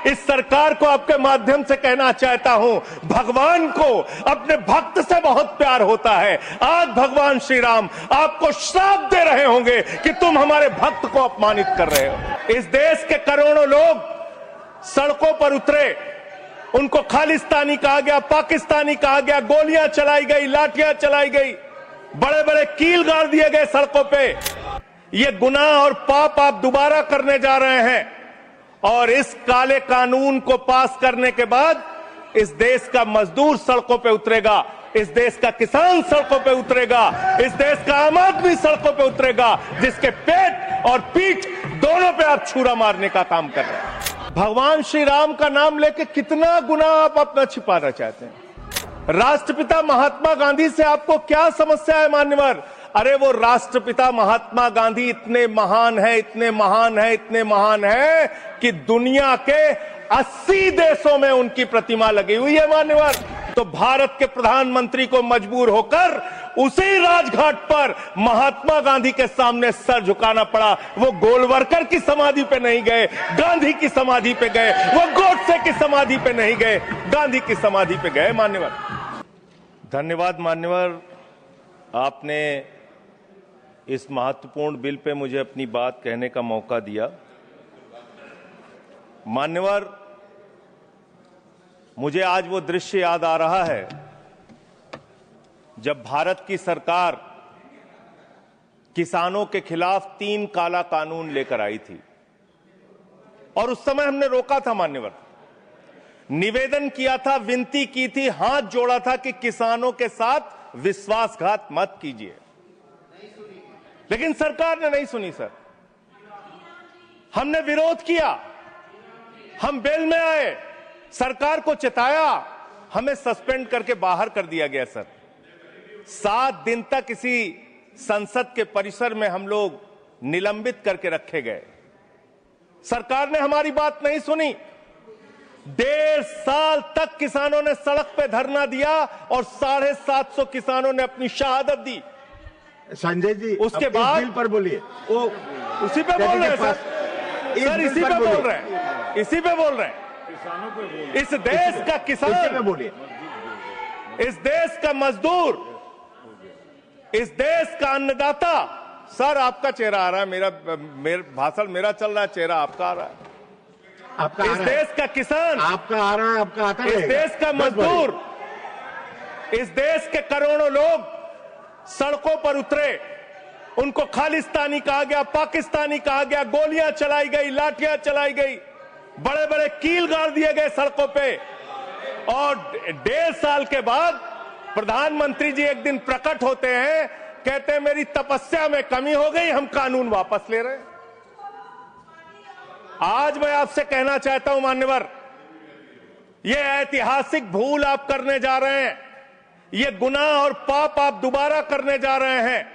इस सरकार को आपके माध्यम से कहना चाहता हूं, भगवान को अपने भक्त से बहुत प्यार होता है। आज भगवान श्री राम आपको श्राप दे रहे होंगे कि तुम हमारे भक्त को अपमानित कर रहे हो। इस देश के करोड़ों लोग सड़कों पर उतरे, उनको खालिस्तानी कहा गया, पाकिस्तानी कहा गया, गोलियां चलाई गई, लाठियां चलाई गई, बड़े बड़े कील गाड़ दिए गए सड़कों पे। ये गुनाह और पाप आप दोबारा करने जा रहे हैं और इस काले कानून को पास करने के बाद इस देश का मजदूर सड़कों पे उतरेगा, इस देश का किसान सड़कों पे उतरेगा, इस देश का आम आदमी सड़कों पे उतरेगा, जिसके पेट और पीठ दोनों पे आप छुरा मारने का काम कर रहे हैं। भगवान श्री राम का नाम लेके कितना गुनाह आप अपना छिपाना चाहते हैं। राष्ट्रपिता महात्मा गांधी से आपको क्या समस्या है मान्यवर? अरे वो राष्ट्रपिता महात्मा गांधी इतने महान है, इतने महान है, इतने महान है कि दुनिया के 80 देशों में उनकी प्रतिमा लगी हुई है मान्यवर। तो भारत के प्रधानमंत्री को मजबूर होकर उसी राजघाट पर महात्मा गांधी के सामने सर झुकाना पड़ा। वो गोलवरकर की समाधि पे नहीं गए, गांधी की समाधि पे गए। वो गोडसे की समाधि पे नहीं गए, गांधी की समाधि पे गए मान्यवर। धन्यवाद मान्यवर, आपने इस महत्वपूर्ण बिल पे मुझे अपनी बात कहने का मौका दिया। मान्यवर, मुझे आज वो दृश्य याद आ रहा है जब भारत की सरकार किसानों के खिलाफ 3 काला कानून लेकर आई थी और उस समय हमने रोका था मान्यवर, निवेदन किया था, विनती की थी, हाथ जोड़ा था कि किसानों के साथ विश्वासघात मत कीजिए, लेकिन सरकार ने नहीं सुनी सर। हमने विरोध किया, हम बेल में आए, सरकार को चिताया, हमें सस्पेंड करके बाहर कर दिया गया सर। 7 दिन तक इसी संसद के परिसर में हम लोग निलंबित करके रखे गए। सरकार ने हमारी बात नहीं सुनी। 1.5 साल तक किसानों ने सड़क पे धरना दिया और 750 किसानों ने अपनी शहादत दी। संजय जी, उसके बाद बिल पर बोलिए। वो उसी पे बोल रहे हैं सर, इसी पे बोल रहे हैं, इसी पे बोल रहे हैं। इस देश का किसान, बोलिए, इस देश का मजदूर, इस देश का अन्नदाता। सर आपका चेहरा आ रहा है, मेरा भाषण मेरा चल रहा है, चेहरा आपका आ रहा है। आपका इस देश का किसान, आपका आ रहा है, आपका आता है। इस देश का मजदूर, इस देश के करोड़ों लोग सड़कों पर उतरे, उनको खालिस्तानी कहा गया, पाकिस्तानी कहा गया, गोलियां चलाई गई, लाठियां चलाई गई, बड़े बड़े कील गाड़ दिए गए सड़कों पे। और 1.5 साल के बाद प्रधानमंत्री जी एक दिन प्रकट होते हैं, कहते हैं मेरी तपस्या में कमी हो गई, हम कानून वापस ले रहे हैं। आज मैं आपसे कहना चाहता हूं मान्यवर, यह ऐतिहासिक भूल आप करने जा रहे हैं, ये गुनाह और पाप आप दोबारा करने जा रहे हैं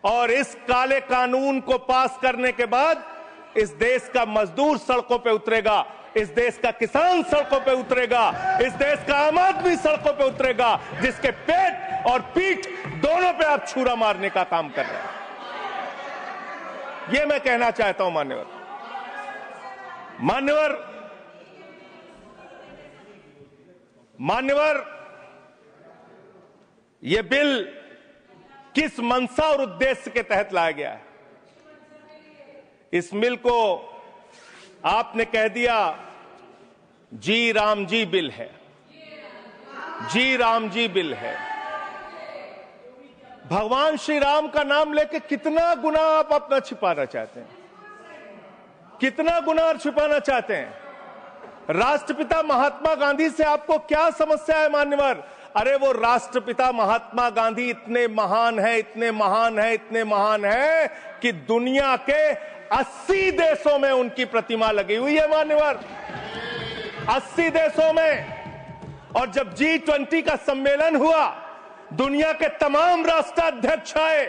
और इस काले कानून को पास करने के बाद इस देश का मजदूर सड़कों पे उतरेगा, इस देश का किसान सड़कों पे उतरेगा, इस देश का आम आदमी सड़कों पे उतरेगा, जिसके पेट और पीठ दोनों पे आप छुरा मारने का काम कर रहे हैं। ये मैं कहना चाहता हूं मान्यवर। मान्यवर, यह बिल किस मंशा और उद्देश्य के तहत लाया गया है? इस बिल को आपने कह दिया जी राम जी बिल है, जी राम जी बिल है। भगवान श्री राम का नाम लेके कितना गुनाह आप अपना छिपाना चाहते हैं, कितना गुनाह छिपाना चाहते हैं। राष्ट्रपिता महात्मा गांधी से आपको क्या समस्या है मान्यवर? अरे वो राष्ट्रपिता महात्मा गांधी इतने महान है, इतने महान है, इतने महान है कि दुनिया के 80 देशों में उनकी प्रतिमा लगी हुई है मान्यवर, 80 देशों में। और जब G20 का सम्मेलन हुआ, दुनिया के तमाम राष्ट्राध्यक्ष आए,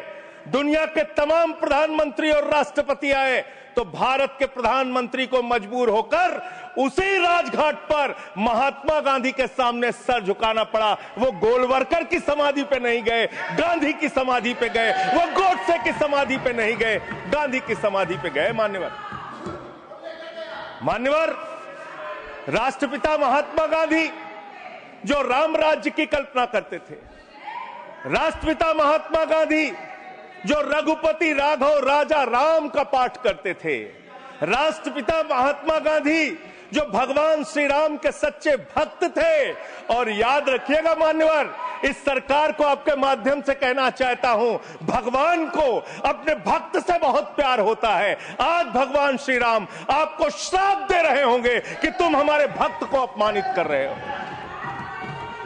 दुनिया के तमाम प्रधानमंत्री और राष्ट्रपति आए, तो भारत के प्रधानमंत्री को मजबूर होकर उसी राजघाट पर महात्मा गांधी के सामने सर झुकाना पड़ा। वो गोलवरकर की समाधि पे नहीं गए, गांधी की समाधि पे गए। वो गोडसे की समाधि पे नहीं गए, गांधी की समाधि पे गए मान्यवर। राष्ट्रपिता महात्मा गांधी जो राम राज्य की कल्पना करते थे, राष्ट्रपिता महात्मा गांधी जो रघुपति राघव राजा राम का पाठ करते थे, राष्ट्रपिता महात्मा गांधी जो भगवान श्री राम के सच्चे भक्त थे। और याद रखिएगा मान्यवर, इस सरकार को आपके माध्यम से कहना चाहता हूं, भगवान को अपने भक्त से बहुत प्यार होता है। आज भगवान श्री राम आपको श्राप दे रहे होंगे कि तुम हमारे भक्त को अपमानित कर रहे हो,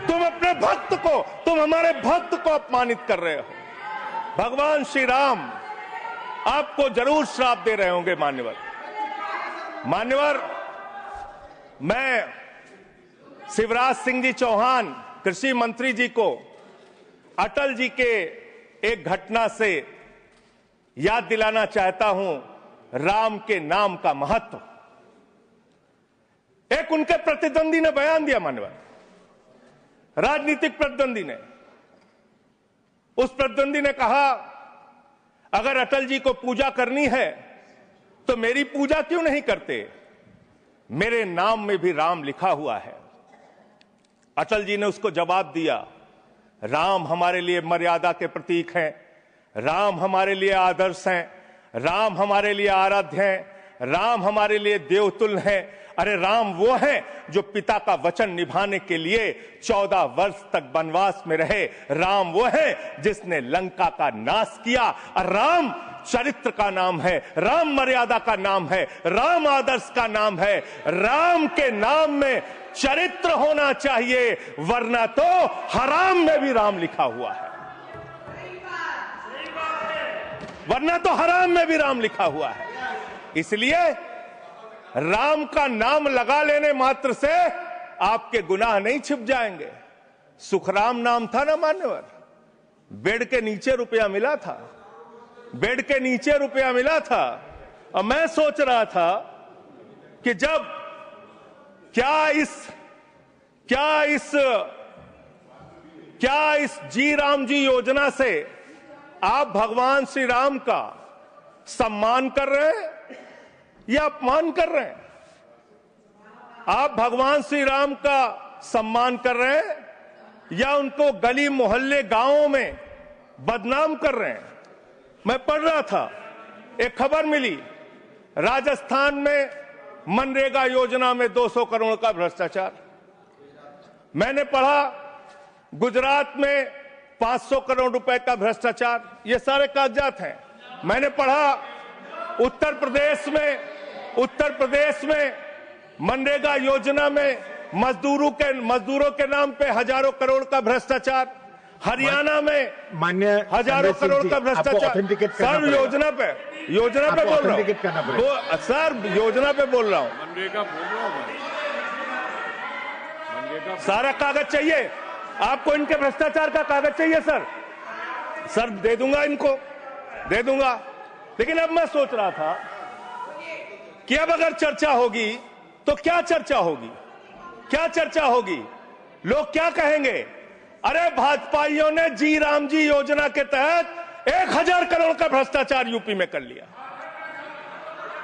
तुम अपने भक्त को, तुम हमारे भक्त को अपमानित कर रहे हो। भगवान श्री राम आपको जरूर श्राप दे रहे होंगे मान्यवर। मान्यवर, मैं शिवराज सिंह जी चौहान कृषि मंत्री जी को अटल जी के एक घटना से याद दिलाना चाहता हूं, राम के नाम का महत्व। एक उनके प्रतिद्वंदी ने बयान दिया मान्यवर, राजनीतिक प्रतिद्वंदी ने, उस प्रतिद्वंदी ने कहा अगर अटल जी को पूजा करनी है तो मेरी पूजा क्यों नहीं करते, मेरे नाम में भी राम लिखा हुआ है। अटल जी ने उसको जवाब दिया, राम हमारे लिए मर्यादा के प्रतीक हैं, राम हमारे लिए आदर्श हैं, राम हमारे लिए आराध्य हैं, राम हमारे लिए देवतुल्य हैं। अरे राम वो हैं जो पिता का वचन निभाने के लिए 14 वर्ष तक वनवास में रहे, राम वो है जिसने लंका का नाश किया। और राम चरित्र का नाम है, राम मर्यादा का नाम है, राम आदर्श का नाम है। राम के नाम में चरित्र होना चाहिए, वरना तो हराम में भी राम लिखा हुआ है, वरना तो हराम में भी राम लिखा हुआ है। इसलिए राम का नाम लगा लेने मात्र से आपके गुनाह नहीं छिप जाएंगे। सुखराम नाम था ना मान्यवर, बेड के नीचे रुपया मिला था, बेड के नीचे रुपया मिला था। और मैं सोच रहा था कि जब क्या इस जी राम जी योजना से आप भगवान श्री राम का सम्मान कर रहे हैं या अपमान कर रहे हैं? आप भगवान श्री राम का सम्मान कर रहे हैं या उनको गली मोहल्ले गांवों में बदनाम कर रहे हैं? मैं पढ़ रहा था, एक खबर मिली, राजस्थान में मनरेगा योजना में 200 करोड़ का भ्रष्टाचार। मैंने पढ़ा गुजरात में 500 करोड़ रुपए का भ्रष्टाचार। ये सारे कागजात हैं। मैंने पढ़ा उत्तर प्रदेश में मनरेगा योजना में मजदूरों के नाम पे हजारों करोड़ का भ्रष्टाचार। हरियाणा में मान्य हजारों करोड़ का भ्रष्टाचार। सर योजना पे बोल रहा हूँ सर, योजना पे बोल रहा हूँ। सारा कागज चाहिए आपको, इनके भ्रष्टाचार का कागज चाहिए सर दे दूंगा, इनको दे दूंगा। लेकिन अब मैं सोच रहा था कि अब अगर चर्चा होगी तो क्या चर्चा होगी, लोग क्या कहेंगे? अरे भाजपाइयों ने जी राम जी योजना के तहत 1000 करोड़ का भ्रष्टाचार यूपी में कर लिया।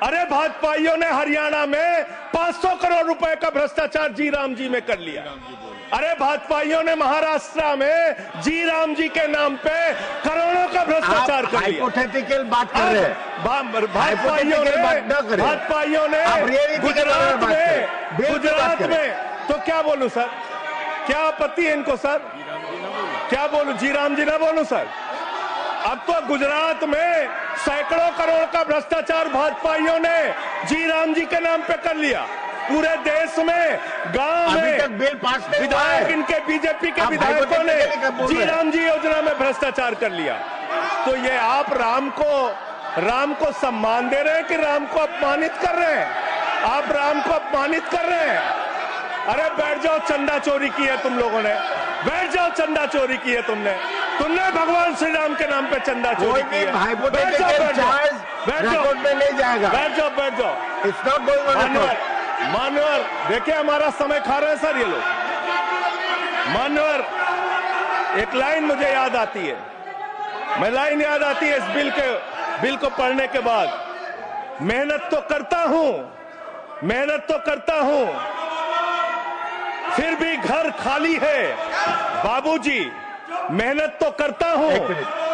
अरे भाजपाइयों ने हरियाणा में 500 करोड़ रुपए का भ्रष्टाचार जी राम जी में कर लिया। अरे भाजपाइयों ने महाराष्ट्र में जी राम जी के नाम पे करोड़ों का भ्रष्टाचार कर लिया। हाइपोथेटिकल बात कर रहे हैं। भाजपाइयों ने गुजरात में तो क्या बोलूं सर, क्या आपत्ति है इनको सर? क्या बोलूं, जी राम जी ना बोलूं सर? अब तो गुजरात में सैकड़ों करोड़ का भ्रष्टाचार भाजपाइयों ने जी राम जी के नाम पे कर लिया। पूरे देश में गांव में बिल पास विधायक, इनके बीजेपी के विधायकों ने जी राम जी योजना में भ्रष्टाचार कर लिया। तो ये आप राम को सम्मान दे रहे हैं कि राम को अपमानित कर रहे हैं? आप राम को अपमानित कर रहे हैं। अरे बैठ जाओ, चंदा चोरी की है तुम लोगों ने, बैठ जाओ, चंदा चोरी की है तुमने भगवान श्री राम के नाम पे चंदा चोरी की है। बैठ जाओ। मान्यवर देखिए, हमारा समय खा रहे हैं सर ये लोग। मान्यवर, एक लाइन मुझे याद आती है, इस बिल को पढ़ने के बाद, मेहनत तो करता हूं फिर भी घर खाली है। बाबूजी, मेहनत तो करता हूँ,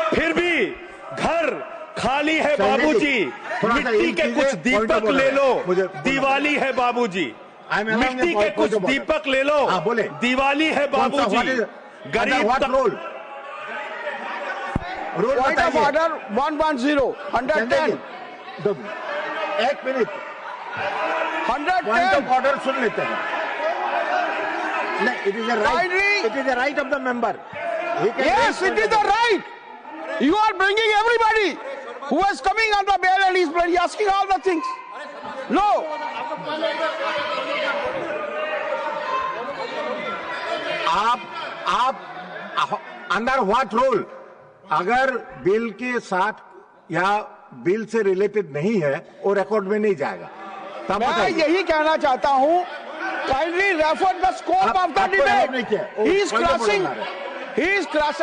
फिर भी घर खाली है। बाबूजी, मिट्टी के कुछ दीपक ले लो, दिवाली है। बाबूजी, मिट्टी के कुछ दीपक ले लो, दिवाली है। बाबूजी, गरीब रोल Point of order 110, 110, 1 minute 110. Point of order सुन लेते हैं। नहीं, it is the right of the member. Yes, it is the right. You are bringing everybody who is coming on the bail and he's asking all the things. No. आप under what rule, अगर bill के साथ या bill से related नहीं है और record में नहीं जाएगा, तब मैं यही कहना चाहता हूं, kindly refer the scope of the debate. He is crossing,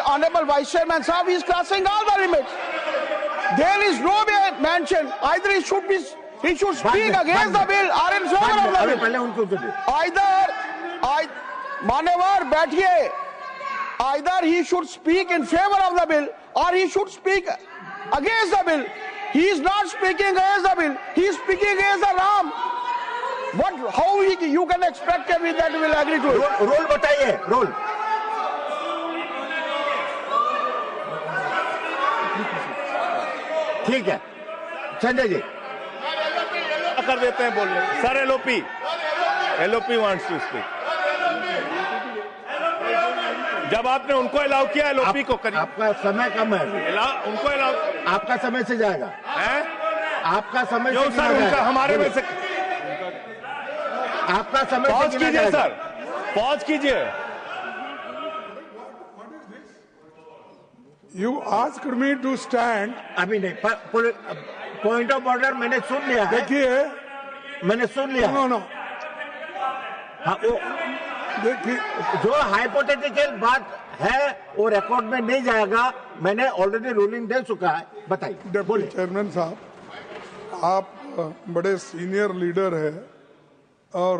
Honorable Vice Chairman Sahab, he is crossing all the limits. There is no mention, either he should speak against the bill or in favor of the bill. पहले उनको दे। मान्यवर बैठिए, either he should speak in favor of the bill or he should speak against the bill. He is not speaking against the bill, he is speaking against the Ram. How you can expect that we will agree to it? Role बताइए, role. ठीक है, संजय जी कर देते हैं बोलने। Sir, LOP wants to speak. जब आपने उनको अलाउ किया, एलओपी को करिए। आपका समय कम है, उनको अलाउ, आपका समय से जाएगा है? आपका समय जो से सर उनका हमारे में से आपका समय पॉज कीजिए सर, पॉज कीजिए। You asked me to stand. अभी नहीं, पॉइंट ऑफ ऑर्डर मैंने सुन लिया है। देखिए, मैंने सुन लिया। नो हाँ, वो देखिए, जो हाइपोथेटिकल बात है वो रिकॉर्ड में नहीं जाएगा। मैंने ऑलरेडी रूलिंग दे चुका है। बताइए। डिप्टी चेयरमैन साहब, आप बड़े सीनियर लीडर है और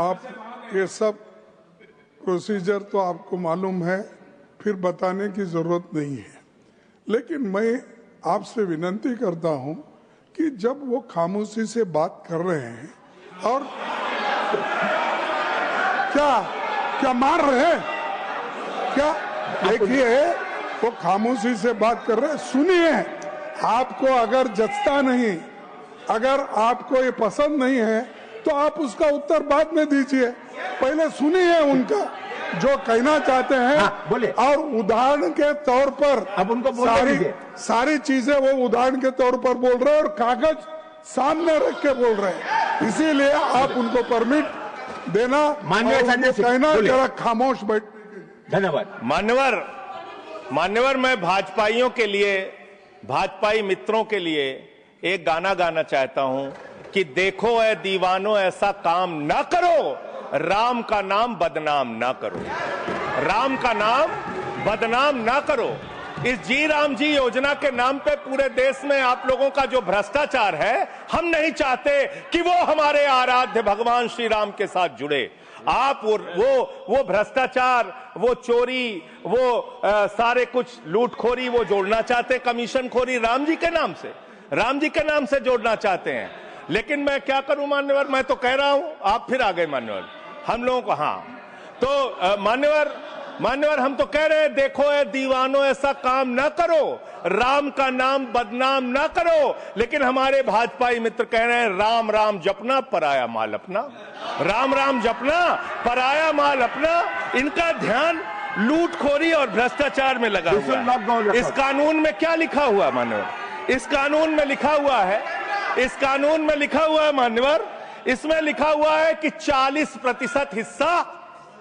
आप ये सब प्रोसीजर तो आपको मालूम है, फिर बताने की जरूरत नहीं है। लेकिन मैं आपसे विनती करता हूं कि जब वो खामोशी से बात कर रहे हैं और क्या मार रहे हैं क्या? देखिए, वो खामोशी से बात कर रहे हैं, सुनिए। आपको अगर जचता नहीं, अगर आपको ये पसंद नहीं है तो आप उसका उत्तर बाद में दीजिए। पहले सुनिए उनका जो कहना चाहते हैं। हाँ, बोले। और उदाहरण के तौर पर अब उनको सारी चीजें वो उदाहरण के तौर पर बोल रहे हैं और कागज सामने रख के बोल रहे हैं। इसीलिए आप उनको परमिट देना, कहना जरा खामोश बैठ। धन्यवाद। मान्यवर, मैं भाजपाइयों के लिए, भाजपाई मित्रों के लिए एक गाना गाना चाहता हूं कि देखो ऐ दीवानो, ऐसा काम ना करो, राम का नाम बदनाम ना करो, राम का नाम बदनाम ना करो। इस जी राम जी योजना के नाम पे पूरे देश में आप लोगों का जो भ्रष्टाचार है, हम नहीं चाहते कि वो हमारे आराध्य भगवान श्री राम के साथ जुड़े। आप वो भ्रष्टाचार, वो चोरी, वो सारे कुछ लूटखोरी वो जोड़ना चाहते, कमीशन खोरी राम जी के नाम से, राम जी के नाम से जोड़ना चाहते हैं। लेकिन मैं क्या करूं मान्यवर, मैं तो कह रहा हूं, आप फिर आ गए मान्यवर। हम लोगों को हाँ तो मान्यवर हम तो कह रहे हैं, देखो ए दीवानो, ऐसा काम ना करो, राम का नाम बदनाम ना करो। लेकिन हमारे भाजपाई मित्र कह रहे हैं, राम राम जपना पराया माल अपना, राम राम जपना पराया माल अपना। इनका ध्यान लूटखोरी और भ्रष्टाचार में लगा हुआ है। इस कानून में क्या लिखा हुआ है मान्यवर? इस कानून में लिखा हुआ है मान्यवर, इसमें लिखा हुआ है कि 40% हिस्सा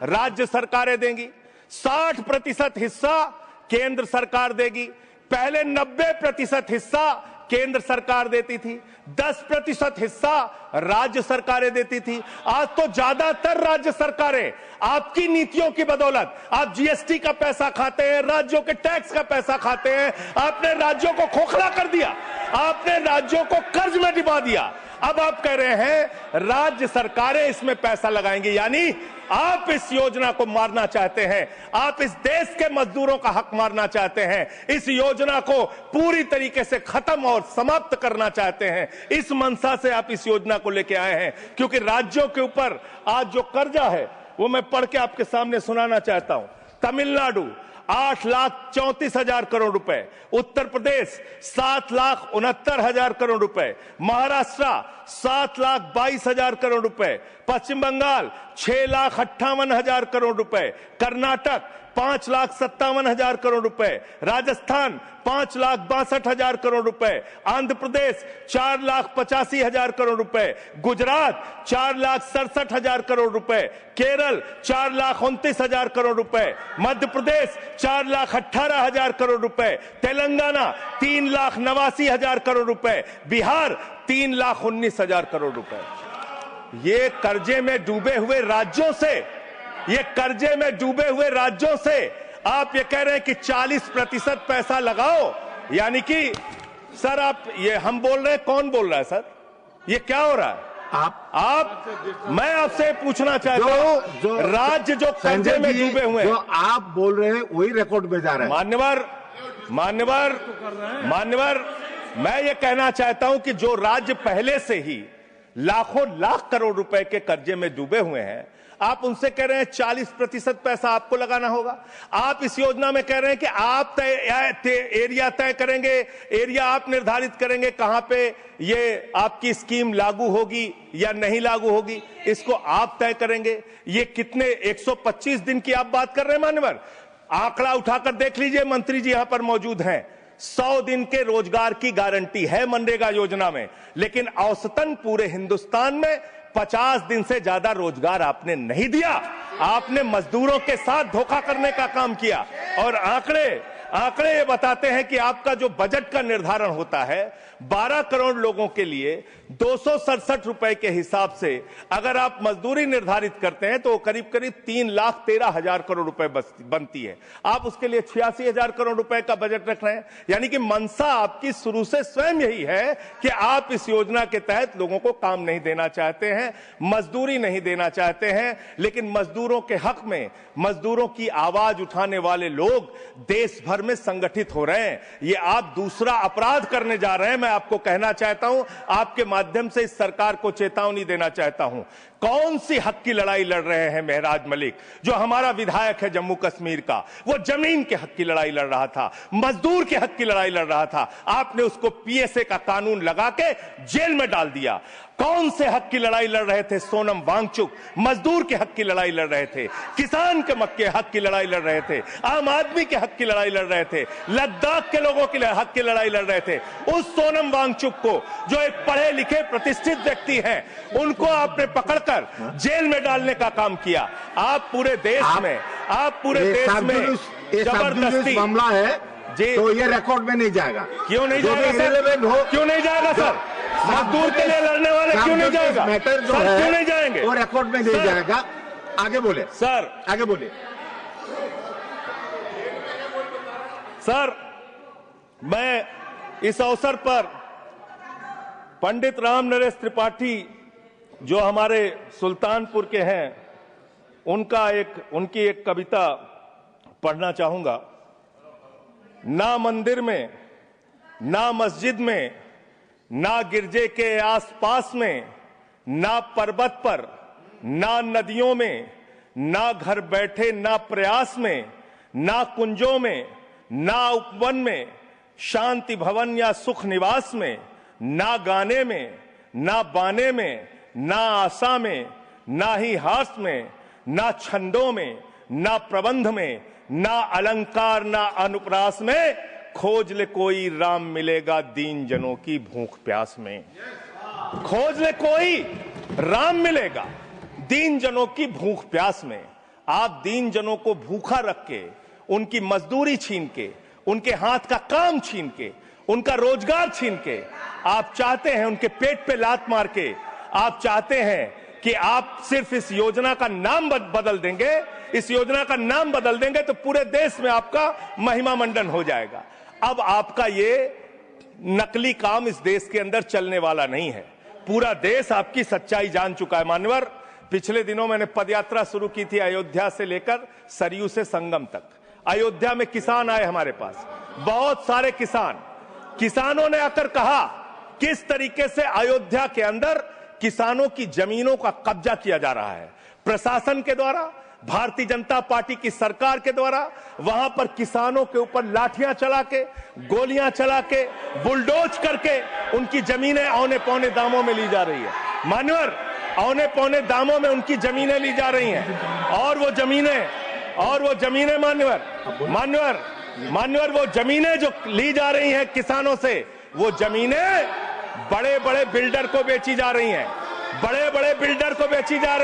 राज्य सरकारें देंगी, 60% हिस्सा केंद्र सरकार देगी। पहले 90% हिस्सा केंद्र सरकार देती थी, 10% हिस्सा राज्य सरकारें देती थी। आज तो ज्यादातर राज्य सरकारें आपकी नीतियों की बदौलत, आप जीएसटी का पैसा खाते हैं, राज्यों के टैक्स का पैसा खाते हैं, आपने राज्यों को खोखला कर दिया, आपने राज्यों को कर्ज में डुबा दिया, अब आप कह रहे हैं राज्य सरकारें इसमें पैसा लगाएंगी, यानी आप इस योजना को मारना चाहते हैं, आप इस देश के मजदूरों का हक मारना चाहते हैं, इस योजना को पूरी तरीके से खत्म और समाप्त करना चाहते हैं। इस मंशा से आप इस योजना को लेके आए हैं, क्योंकि राज्यों के ऊपर आज जो कर्जा है वो मैं पढ़ के आपके सामने सुनाना चाहता हूं। तमिलनाडु 8,34,000 करोड़ रुपए, उत्तर प्रदेश 7,69,000 करोड़ रुपए, महाराष्ट्र 7,22,000 करोड़ रुपए, पश्चिम बंगाल 6,58,000 करोड़ रुपए, कर्नाटक 5,57,000 करोड़ रुपए, राजस्थान 5,62,000 करोड़ रुपए, आंध्र प्रदेश 4,85,000 करोड़ रुपए, गुजरात 4,67,000 करोड़ रुपए, केरल 4,29,000 करोड़ रुपए, मध्य प्रदेश 4,18,000 करोड़ रुपए, तेलंगाना 3,89,000 करोड़ रुपए, बिहार 3,19,000 करोड़ रुपए। ये कर्जे में डूबे हुए राज्यों से, ये कर्जे में डूबे हुए राज्यों से आप ये कह रहे हैं कि 40% पैसा लगाओ, यानी कि सर आप ये हम बोल रहे हैं, कौन बोल रहा है सर? ये क्या हो रहा है? मैं आपसे पूछना चाहता हूं, राज्य जो कर्जे में डूबे हुए हैं, जो आप बोल रहे हैं वही रिकॉर्ड में जा रहा है। मान्यवर, मैं ये कहना चाहता हूं कि जो राज्य पहले से ही लाखों लाख करोड़ रुपए के कर्जे में डूबे हुए हैं, आप उनसे कह रहे हैं 40% पैसा आपको लगाना होगा। आप इस योजना में कह रहे हैं कि आप एरिया तय करेंगे, एरिया आप निर्धारित करेंगे कहां पे ये आपकी स्कीम लागू होगी या नहीं लागू होगी, इसको आप तय करेंगे। ये कितने 125 दिन की आप बात कर रहे हैं मान्यवर? आंकड़ा उठाकर देख लीजिए, मंत्री जी यहां पर मौजूद हैं। 100 दिन के रोजगार की गारंटी है मनरेगा योजना में, लेकिन औसतन पूरे हिंदुस्तान में 50 दिन से ज्यादा रोजगार आपने नहीं दिया। आपने मजदूरों के साथ धोखा करने का काम किया। और आंकड़े ये बताते हैं कि आपका जो बजट का निर्धारण होता है 12 करोड़ लोगों के लिए 267 रुपए के हिसाब से अगर आप मजदूरी निर्धारित करते हैं तो करीब करीब 3,13,000 करोड़ रुपए बनती है। आप उसके लिए 86,000 करोड़ रुपए का बजट रख रहे हैं, यानी कि मंशा आपकी शुरू से स्वयं यही है कि आप इस योजना के तहत लोगों को काम नहीं देना चाहते हैं, मजदूरी नहीं देना चाहते हैं। लेकिन मजदूरों के हक में, मजदूरों की आवाज उठाने वाले लोग देश भर में संगठित हो रहे हैं। ये आप दूसरा अपराध करने जा रहे हैं। मैं आपको कहना चाहता हूं, आपके माध्यम से इस सरकार को चेतावनी देना चाहता हूं। कौन सी हक की लड़ाई लड़ रहे हैं मेहराज मलिक, जो हमारा विधायक है जम्मू कश्मीर का? वो जमीन के हक की लड़ाई लड़ रहा था, मजदूर के हक की लड़ाई लड़ रहा था। आपने उसको पीएसए का कानून लगा के जेल में डाल दिया। कौन से हक की लड़ाई लड़ रहे थे? सोनम वांगचुक मजदूर के हक की लड़ाई लड़ रहे थे, किसान के मक्के हक की लड़ाई लड़ रहे थे, आम आदमी के हक की लड़ाई लड़ रहे थे, लद्दाख के लोगों के हक की लड़ाई लड़ रहे थे। उस सोनम वांगचुक को, जो एक पढ़े लिखे प्रतिष्ठित व्यक्ति हैं, उनको आपने पकड़कर जेल में डालने का काम किया। आप पूरे देश में जबरदस्ती मामला है जी, तो ये रिकॉर्ड में नहीं जाएगा। क्यों नहीं जाएगा सर? क्यों नहीं जाएगा सर? मजदूर के लिए लड़ने वाले क्यों नहीं जाएगा? मैटर जो सर है क्यों नहीं जाएंगे? वो रिकॉर्ड में नहीं जाएगा। आगे बोले सर, आगे बोले सर। मैं इस अवसर पर पंडित राम नरेश त्रिपाठी जो हमारे सुल्तानपुर के हैं, उनकी एक कविता पढ़ना चाहूंगा। ना मंदिर में, ना मस्जिद में, ना गिरजे के आसपास में, ना पर्वत पर, ना नदियों में, ना घर बैठे, ना प्रयास में, ना कुंजों में, ना उपवन में, शांति भवन या सुख निवास में, ना गाने में, ना बाने में, ना आशा में, ना ही हास में, ना छंदों में, ना प्रबंध में, ना अलंकार, ना अनुप्रास में, खोज ले कोई राम मिलेगा दीन जनों की भूख प्यास में। खोज ले कोई राम मिलेगा दीन जनों की भूख प्यास में। आप दीन जनों को भूखा रख के, उनकी मजदूरी छीन के, उनके हाथ का काम छीन के, उनका रोजगार छीन के, आप चाहते हैं उनके पेट पे लात मार के, आप चाहते हैं कि आप सिर्फ इस योजना का नाम बदल देंगे, इस योजना का नाम बदल देंगे तो पूरे देश में आपका महिमा मंडन हो जाएगा। अब आपका ये नकली काम इस देश के अंदर चलने वाला नहीं है। पूरा देश आपकी सच्चाई जान चुका है। मान्यवर, पिछले दिनों मैंने पदयात्रा शुरू की थी अयोध्या से लेकर सरयू से संगम तक। अयोध्या में किसान आए हमारे पास, बहुत सारे किसानों ने आकर कहा किस तरीके से अयोध्या के अंदर किसानों की जमीनों का कब्जा किया जा रहा है प्रशासन के द्वारा, भारतीय जनता पार्टी की सरकार के द्वारा। वहां पर किसानों के ऊपर लाठियां चला के, गोलियां चला के, बुलडोज करके उनकी जमीनें औने पौने दामों में ली जा रही है। मान्यवर, औने पौने दामों में उनकी जमीनें ली जा रही हैं। और वो जमीनें मान्यवर वो जमीनें जो ली जा रही हैं किसानों से, वो जमीनें बड़े बड़े बिल्डर को बेची जा रही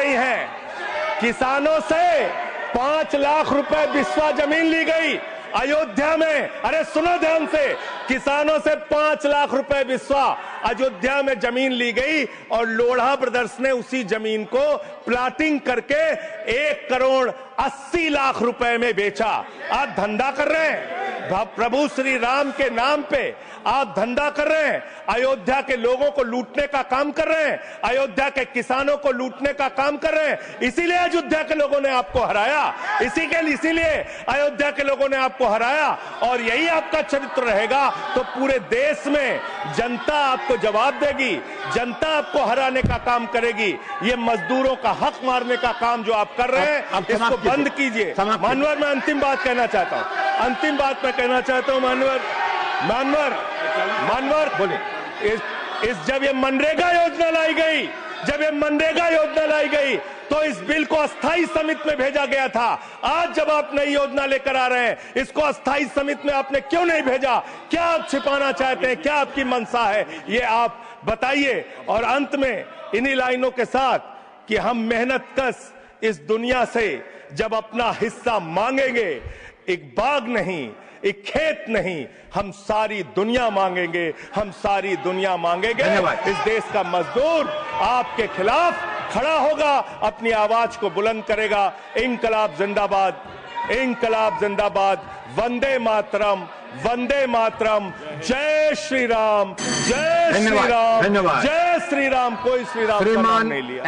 हैं, किसानों से 5 लाख रुपए बिस्वा जमीन ली गई अयोध्या में। अरे सुनो ध्यान से, किसानों से 5 लाख रुपए बिस्वा अयोध्या में जमीन ली गई और लोढ़ा ब्रदर्स ने उसी जमीन को प्लाटिंग करके 1 करोड़ 80 लाख रुपए में बेचा। आप धंधा कर रहे हैं, प्रभु श्री राम के नाम पे आप धंधा कर रहे हैं, अयोध्या के लोगों को लूटने का काम कर रहे हैं, अयोध्या के किसानों को लूटने का काम कर रहे हैं। इसीलिए अयोध्या के लोगों ने आपको हराया, इसीलिए अयोध्या के लोगों ने आपको हराया। और यही आपका चरित्र रहेगा तो पूरे देश में जनता आपको जवाब देगी, जनता आपको हराने का काम करेगी। ये मजदूरों का हक मारने का काम जो आप कर रहे हैं, इसको बंद कीजिए। मानवर, मैं अंतिम बात कहना चाहता हूं, मानवर बोले, जब ये मनरेगा योजना लाई गई तो इस बिल को अस्थायी समिति में भेजा गया था। आज जब आप नई योजना लेकर आ रहे हैं, इसको अस्थायी समिति में आपने क्यों नहीं भेजा? क्या आप छिपाना चाहते हैं? क्या आपकी मंशा है? ये आप बताइए। और अंत में इन्हीं लाइनों के साथ कि हम मेहनतकश इस दुनिया से जब अपना हिस्सा मांगेंगे, एक बाग नहीं, एक खेत नहीं, हम सारी दुनिया मांगेंगे। इस देश का मजदूर आपके खिलाफ खड़ा होगा, अपनी आवाज को बुलंद करेगा। इंकलाब जिंदाबाद, वंदे मातरम, जय श्री राम, जय श्री राम। कोई श्री राम का नाम नहीं लिया।